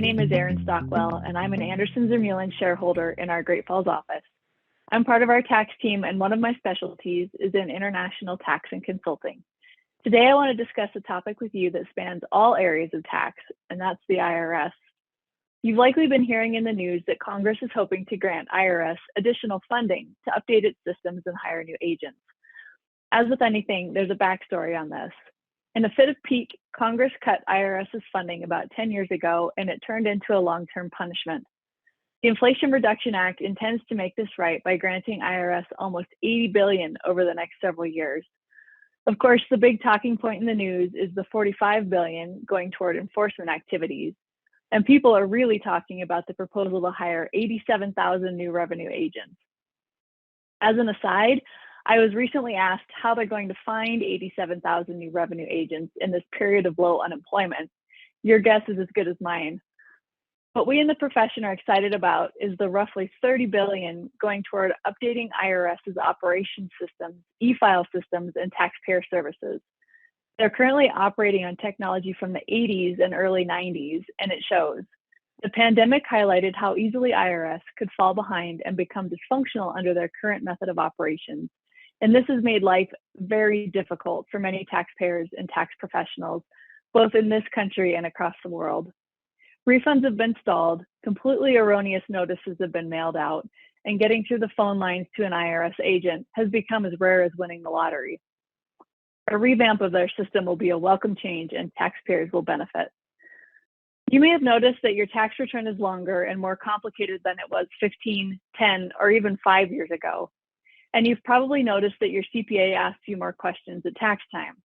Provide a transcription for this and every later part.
name is Erin Stockwell, and I'm an Anderson ZurMuehlen shareholder in our Great Falls office. I'm part of our tax team, and one of my specialties is in international tax and consulting. Today, I want to discuss a topic with you that spans all areas of tax, and that's the IRS. You've likely been hearing in the news that Congress is hoping to grant IRS additional funding to update its systems and hire new agents. As with anything, there's a backstory on this. In a fit of pique, Congress cut IRS's funding about 10 years ago, and it turned into a long-term punishment. The Inflation Reduction Act intends to make this right by granting IRS almost $80 billion over the next several years. Of course, the big talking point in the news is the $45 billion going toward enforcement activities. And people are really talking about the proposal to hire 87,000 new revenue agents. As an aside, I was recently asked how they're going to find 87,000 new revenue agents in this period of low unemployment. Your guess is as good as mine. What we in the profession are excited about is the roughly $30 billion going toward updating IRS's operations systems, e-file systems, and taxpayer services. They're currently operating on technology from the 80s and early 90s, and it shows. The pandemic highlighted how easily IRS could fall behind and become dysfunctional under their current method of operations. And this has made life very difficult for many taxpayers and tax professionals, both in this country and across the world. Refunds have been stalled, completely erroneous notices have been mailed out, and getting through the phone lines to an IRS agent has become as rare as winning the lottery. A revamp of their system will be a welcome change, and taxpayers will benefit. You may have noticed that your tax return is longer and more complicated than it was 15, 10, or even 5 years ago. And you've probably noticed that your CPA asks you more questions at tax time.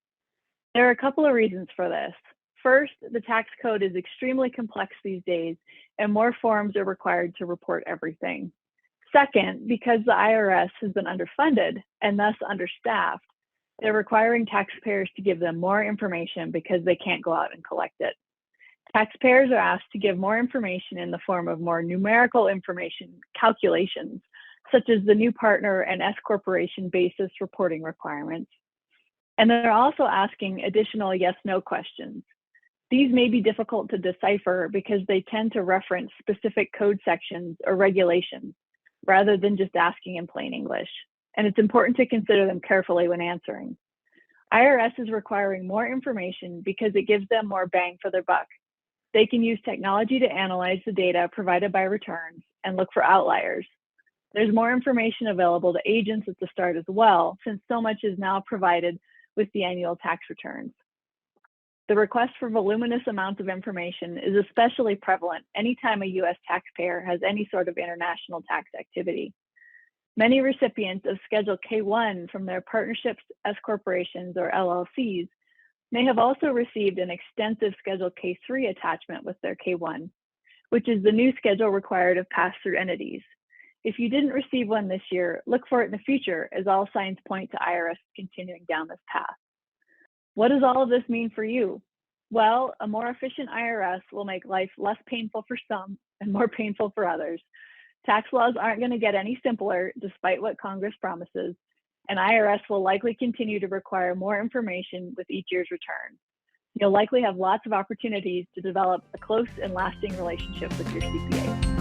There are a couple of reasons for this. First, the tax code is extremely complex these days, and more forms are required to report everything. Second, because the IRS has been underfunded and thus understaffed, they're requiring taxpayers to give them more information because they can't go out and collect it. Taxpayers are asked to give more information in the form of more numerical information calculations, such as the new partner and S corporation basis reporting requirements. And they're also asking additional yes/no questions. These may be difficult to decipher because they tend to reference specific code sections or regulations rather than just asking in plain English. And it's important to consider them carefully when answering. IRS is requiring more information because it gives them more bang for their buck. They can use technology to analyze the data provided by returns and look for outliers. There's more information available to agents at the start as well, since so much is now provided with the annual tax returns. The request for voluminous amounts of information is especially prevalent anytime a U.S. taxpayer has any sort of international tax activity. Many recipients of Schedule K-1 from their partnerships, S corporations, or LLCs may have also received an extensive Schedule K-3 attachment with their K-1, which is the new schedule required of pass-through entities. If you didn't receive one this year, look for it in the future, as all signs point to IRS continuing down this path. What does all of this mean for you? Well, a more efficient IRS will make life less painful for some and more painful for others. Tax laws aren't going to get any simpler, despite what Congress promises, and IRS will likely continue to require more information with each year's return. You'll likely have lots of opportunities to develop a close and lasting relationship with your CPA.